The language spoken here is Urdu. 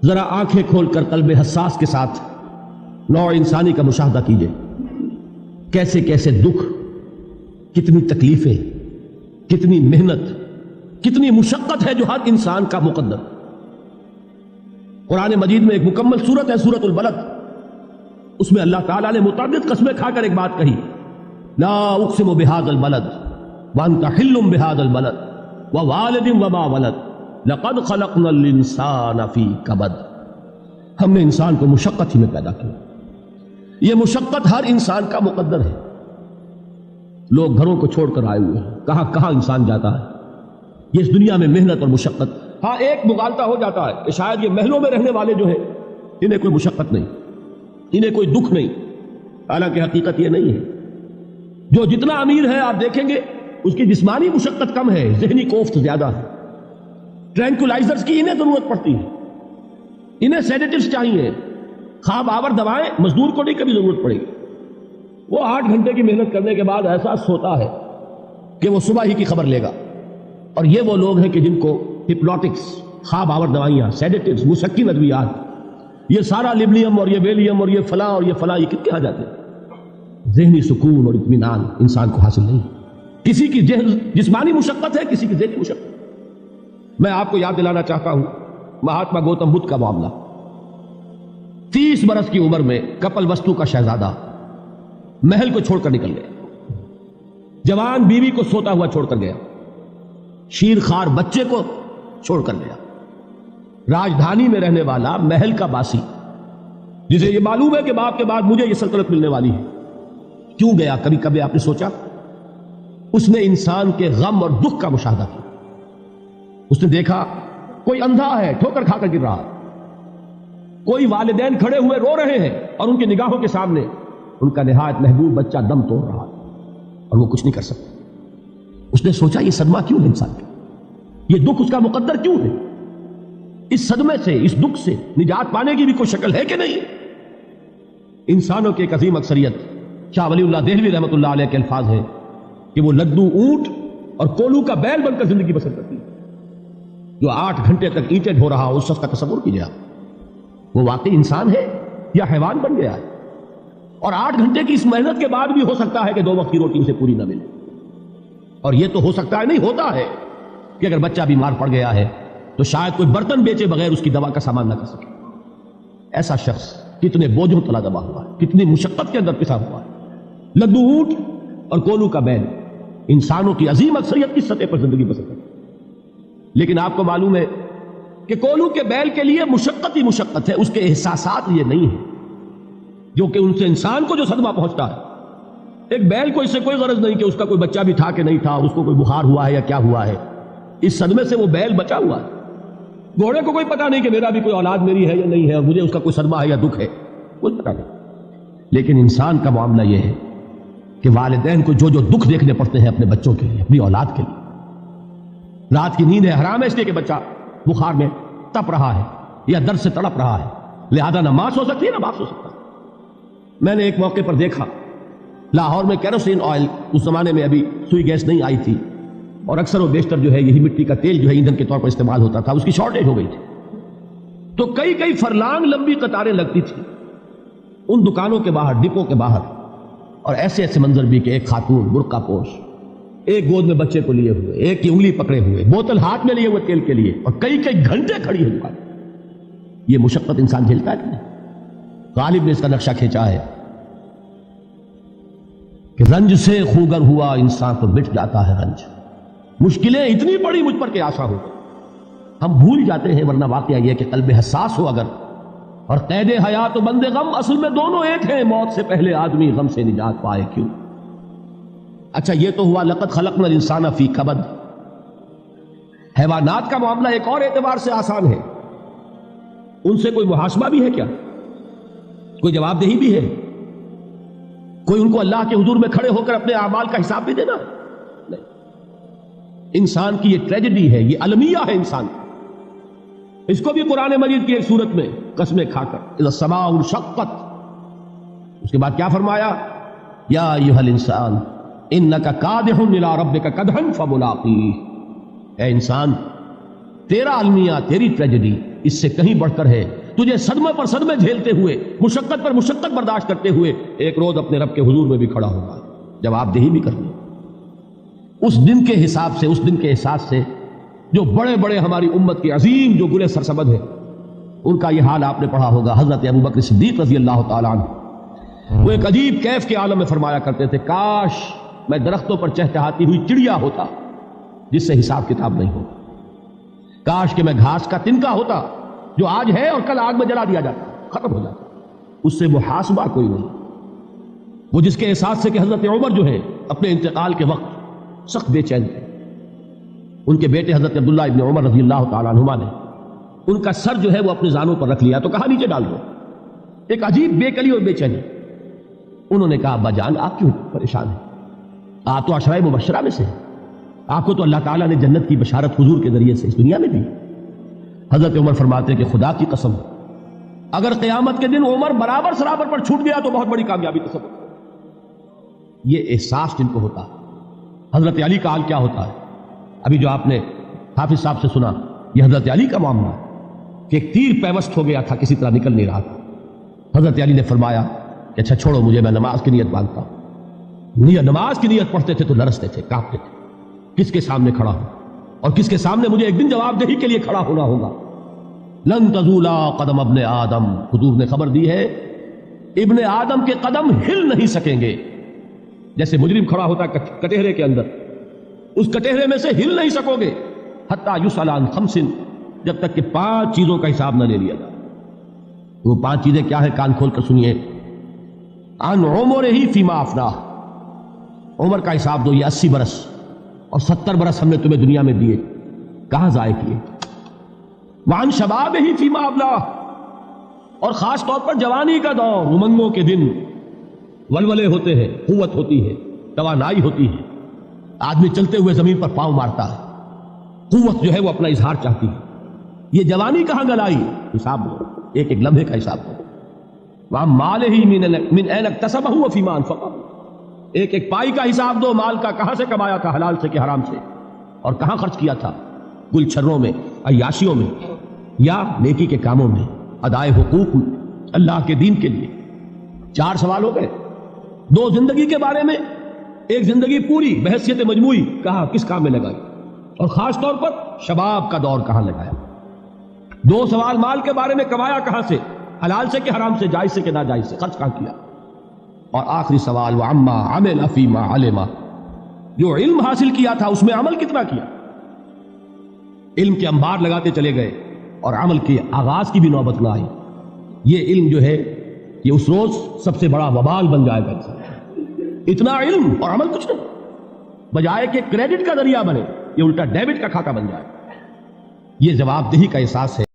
ذرا آنکھیں کھول کر قلب حساس کے ساتھ نوع انسانی کا مشاہدہ کیجئے، کیسے کیسے دکھ، کتنی تکلیفیں، کتنی محنت، کتنی مشقت ہے جو ہر انسان کا مقدر۔ قرآن مجید میں ایک مکمل سورت ہے، سورت البلد، اس میں اللہ تعالیٰ نے متعدد قسمیں کھا کر ایک بات کہی، لا اقسم بہذا البلد وانت حل بہذا البلد ووالد وما ولد لقد خلقنا الانسان فی کبد۔ ہم نے انسان کو مشقت ہی میں پیدا کیا، یہ مشقت ہر انسان کا مقدر ہے۔ لوگ گھروں کو چھوڑ کر آئے ہوئے ہیں، کہاں کہاں انسان جاتا ہے، یہ اس دنیا میں محنت اور مشقت۔ ہاں ایک مغالطہ ہو جاتا ہے کہ شاید یہ محلوں میں رہنے والے جو ہیں انہیں کوئی مشقت نہیں، انہیں کوئی دکھ نہیں، حالانکہ حقیقت یہ نہیں ہے۔ جو جتنا امیر ہے آپ دیکھیں گے اس کی جسمانی مشقت کم ہے، ذہنی کوفت زیادہ ہے۔ ٹرینکولائزرز کی انہیں ضرورت پڑتی ہے، انہیں سیڈیٹیوز چاہیے، خواب آور دوائیں مزدور کو نہیں کبھی ضرورت پڑے گی۔ وہ 8 گھنٹے کی محنت کرنے کے بعد احساس ہوتا ہے کہ وہ صبح ہی کی خبر لے گا۔ اور یہ وہ لوگ ہیں کہ جن کو ہپنوٹکس، خواب آور دوائیاں، سیڈیٹیوز، مسکن ادویات، یہ سارا لیبنیم اور یہ ویلیم اور یہ فلاں اور یہ فلاں، یہ کتنے آ جاتے ہیں۔ ذہنی سکون اور اطمینان انسان کو حاصل نہیں۔ کسی کی جسمانی مشقت ہے، کسی کی ذہنی مشقت۔ میں آپ کو یاد دلانا چاہتا ہوں مہاتما گوتم بدھ کا معاملہ۔ 30 برس کی عمر میں کپل وستو کا شہزادہ محل کو چھوڑ کر نکل گیا، جوان بیوی کو سوتا ہوا چھوڑ کر گیا، شیر خوار بچے کو چھوڑ کر گیا، راجدھانی میں رہنے والا محل کا باسی، جسے یہ معلوم ہے کہ باپ کے بعد مجھے یہ سلطنت ملنے والی ہے، کیوں گیا؟ کبھی کبھی آپ نے سوچا؟ اس نے انسان کے غم اور دکھ کا مشاہدہ کیا۔ اس نے دیکھا کوئی اندھا ہے، ٹھوکر کھا کر گر رہا، کوئی والدین کھڑے ہوئے رو رہے ہیں اور ان کی نگاہوں کے سامنے ان کا نہایت محبوب بچہ دم توڑ رہا اور وہ کچھ نہیں کر سکتا۔ اس نے سوچا یہ صدمہ کیوں ہے انسان کا، یہ دکھ اس کا مقدر کیوں ہے؟ اس صدمے سے، اس دکھ سے نجات پانے کی بھی کوئی شکل ہے کہ نہیں؟ انسانوں کی ایک عظیم اکثریت، شاہ ولی اللہ دہلوی رحمۃ اللہ علیہ کے الفاظ ہیں کہ وہ لدو اونٹ اور کولو کا بیل بن کر زندگی بسر کرتی ہے۔ جو 8 گھنٹے تک اینٹیں ڈھو رہا اس شخص کا تصور کیجیے آپ، وہ واقعی انسان ہے یا حیوان بن گیا ہے؟ اور 8 گھنٹے کی اس محنت کے بعد بھی ہو سکتا ہے کہ 2 وقت کی روٹی اسے پوری نہ ملے۔ اور یہ تو ہو سکتا ہے، نہیں ہوتا ہے کہ اگر بچہ بیمار پڑ گیا ہے تو شاید کوئی برتن بیچے بغیر اس کی دوا کا سامان نہ کر سکے۔ ایسا شخص کتنے بوجھوں تلا دبا ہوا ہے، کتنی مشقت کے اندر پسا ہوا ہے۔ لدو اونٹ اور کولو کا بیل انسانوں کی عظیم اکثریت کی سطح پر زندگی بسر کرتی ہے، لیکن آپ کو معلوم ہے کہ کولو کے بیل کے لیے مشقت ہی مشقت ہے، اس کے احساسات یہ نہیں ہیں جو کہ ان سے انسان کو جو صدمہ پہنچتا ہے۔ ایک بیل کو اس سے کوئی غرض نہیں کہ اس کا کوئی بچہ بھی تھا کہ نہیں تھا، اس کو کوئی بخار ہوا ہے یا کیا ہوا ہے، اس صدمے سے وہ بیل بچا ہوا ہے۔ گھوڑے کو کوئی پتہ نہیں کہ میرا بھی کوئی اولاد میری ہے یا نہیں ہے، اور مجھے اس کا کوئی صدمہ ہے یا دکھ ہے، کوئی پتہ نہیں۔ لیکن انسان کا معاملہ یہ ہے کہ والدین کو جو جو دکھ دیکھنے پڑتے ہیں اپنے بچوں کے لیے، اپنی اولاد کے لیے۔ رات کی نیند ہے حرام ہے اس لیے کہ بچہ بخار میں تپ رہا ہے یا درد سے تڑپ رہا ہے، لہذا نہ ماں سو سکتی ہے نہ باپ سو سکتا۔ میں نے ایک موقع پر دیکھا لاہور میں کیروسین آئل، اس زمانے میں ابھی سوئی گیس نہیں آئی تھی، اور اکثر و بیشتر جو ہے یہی مٹی کا تیل جو ہے ایندھن کے طور پر استعمال ہوتا تھا، اس کی شارٹیج ہو گئی تھی۔ تو کئی فرلانگ لمبی قطاریں لگتی تھی ان دکانوں کے باہر، ڈپو کے باہر، اور ایسے ایسے منظر بھی کہ ایک خاتون برقع پوش، ایک گود میں بچے کو لیے ہوئے، ایک کی انگلی پکڑے ہوئے، بوتل ہاتھ میں لیے ہوئے تیل کے لیے، اور کئی گھنٹے کھڑی ہے دکان۔ یہ مشقت انسان جھیلتا ہے کہ نہیں؟ غالب نے اس کا نقشہ کھینچا ہے کہ رنج سے خوگر ہوا انسان تو مٹ جاتا ہے رنج، مشکلیں اتنی بڑی مجھ پر کہ آسان ہو گئی۔ ہم بھول جاتے ہیں، ورنہ واقعہ یہ کہ قلب حساس ہو اگر، اور قید حیات و بند غم اصل میں دونوں ایک ہیں، موت سے پہلے آدمی غم سے نجات پائے کیوں۔ اچھا یہ تو ہوا لقد خلقنا الانسان فی کبد۔ حیوانات کا معاملہ ایک اور اعتبار سے آسان ہے، ان سے کوئی محاسبہ بھی ہے کیا؟ کوئی جواب دہی بھی ہے؟ کوئی ان کو اللہ کے حضور میں کھڑے ہو کر اپنے اعمال کا حساب بھی دینا؟ نہیں۔ انسان کی یہ ٹریجڈی ہے، یہ المیہ ہے انسان۔ اس کو بھی قرآن مجید کی ایک سورت میں قسمیں کھا کر اذا السماء انشقت، اس کے بعد کیا فرمایا؟ یا ایھا الانسان انک کادح الی ربک کدحا فملاقیہ۔ اے انسان، تیرا المیہ، تیری ٹریجڈی اس سے کہیں بڑھ کر ہے تجھے صدمے پر صدمے جھیلتے ہوئے، مشقت پر مشقت برداشت کرتے ہوئے ایک روز اپنے رب کے حضور میں بھی کھڑا ہوگا، جواب دہی بھی کرنی۔ اس دن کے حساب سے، اس دن کے احساس سے جو بڑے بڑے ہماری امت کے عظیم جو گلے سرسبد ہیں، ان کا یہ حال آپ نے پڑھا ہوگا۔ حضرت ابوبکر صدیق رضی اللہ تعالیٰ عنہ وہ ایک عجیب کیف کے عالم میں فرمایا کرتے تھے، کاش میں درختوں پر چہچہاتی ہوئی چڑیا ہوتا جس سے حساب کتاب نہیں ہو، کاش کہ میں گھاس کا تنکا ہوتا جو آج ہے اور کل آگ میں جلا دیا جاتا، ختم ہو جاتا، اس سے محاسبہ کوئی نہیں۔ وہ جس کے احساس سے کہ حضرت عمر جو ہے اپنے انتقال کے وقت سخت بے چین تھے، ان کے بیٹے حضرت عبداللہ ابن عمر رضی اللہ تعالیٰ عنہما نے ان کا سر جو ہے وہ اپنے زانوں پر رکھ لیا تو کہا نیچے ڈال دو، ایک عجیب بے کلی اور بے چینی۔ انہوں نے کہا ابا جان آپ کیوں پریشان ہیں، آپ تو عشرہ مبشرہ میں سے ہیں، آپ کو تو اللہ تعالیٰ نے جنت کی بشارت حضور کے ذریعے سے اس دنیا میں دی۔ حضرت عمر فرماتے ہیں کہ خدا کی قسم اگر قیامت کے دن عمر برابر سرابر پر چھوٹ گیا تو بہت بڑی کامیابی تصور۔ یہ احساس جن کو ہوتا ہے، حضرت علی کا حال کیا ہوتا ہے؟ ابھی جو آپ نے حافظ صاحب سے سنا، یہ حضرت علی کا معاملہ کہ ایک تیر پیوست ہو گیا تھا، کسی طرح نکل نہیں رہا تھا۔ حضرت علی نے فرمایا کہ اچھا چھوڑو مجھے، میں نماز کی نیت باندھتا ہوں۔ نماز کی نیت پڑھتے تھے تو لرزتے تھے، کانپتے تھے، کس کے سامنے کھڑا ہوں اور کس کے سامنے مجھے ایک دن جواب دہی کے لیے کھڑا ہونا ہوگا۔ لن تزولا قدم ابن آدم، حضور نے خبر دی ہے ابن آدم کے قدم ہل نہیں سکیں گے، جیسے مجرم کھڑا ہوتا ہے کٹہرے کے اندر، اس کٹہرے میں سے ہل نہیں سکو گے، حتی یسأل عن خمس، جب تک کہ 5 چیزوں کا حساب نہ لے لیا جائے۔ وہ 5 چیزیں کیا ہے؟ کان کھول کر سنیے۔ عن عمرہ فیما افناہ، عمر کا حساب دو، یہ 80 برس اور 70 برس ہم نے تمہیں دنیا میں دیے، کہاں ضائع کیے؟ وعن شبابہ فیما ابلاہ، اور خاص طور پر جوانی کا دور، امنگوں کے دن، ولولے ہوتے ہیں، قوت ہوتی ہے، توانائی ہوتی ہے، آدمی چلتے ہوئے زمین پر پاؤں مارتا ہے، قوت جو ہے وہ اپنا اظہار چاہتی ہے، یہ جوانی کہاں گلائی؟ حساب دو، ایک ایک لمحے کا حساب دو۔ وعن مالہ من این اکتسبہ وفیما انفقہ، ایک ایک پائی کا حساب دو، مال کا کہاں سے کمایا تھا، حلال سے کہ حرام سے، اور کہاں خرچ کیا تھا، گل چھروں میں، عیاشیوں میں، یا نیکی کے کاموں میں، ادائے حقوق اللہ کے دین کے لیے۔ 4 سوال ہو گئے، 2 زندگی کے بارے میں، ایک زندگی پوری بحیثیت مجموعی کہاں کس کام میں لگائی، اور خاص طور پر شباب کا دور کہاں لگایا۔ 2 سوال مال کے بارے میں، کمایا کہاں سے، حلال سے کہ حرام سے، جائز سے کہ ناجائز سے، خرچ کہاں کیا، اور آخری سوال وعما عمل فیما علم، جو علم حاصل کیا تھا اس میں عمل کتنا کیا۔ علم کے انبار لگاتے چلے گئے اور عمل کے آغاز کی بھی نوبت نہ آئی۔ یہ علم جو ہے یہ اس روز سب سے بڑا وبال بن جائے گا انسان، اتنا علم اور عمل کچھ نہیں، بجائے کہ کریڈٹ کا ذریعہ بنے یہ الٹا ڈیبٹ کا کھاتا بن جائے۔ یہ جواب دہی کا احساس ہے۔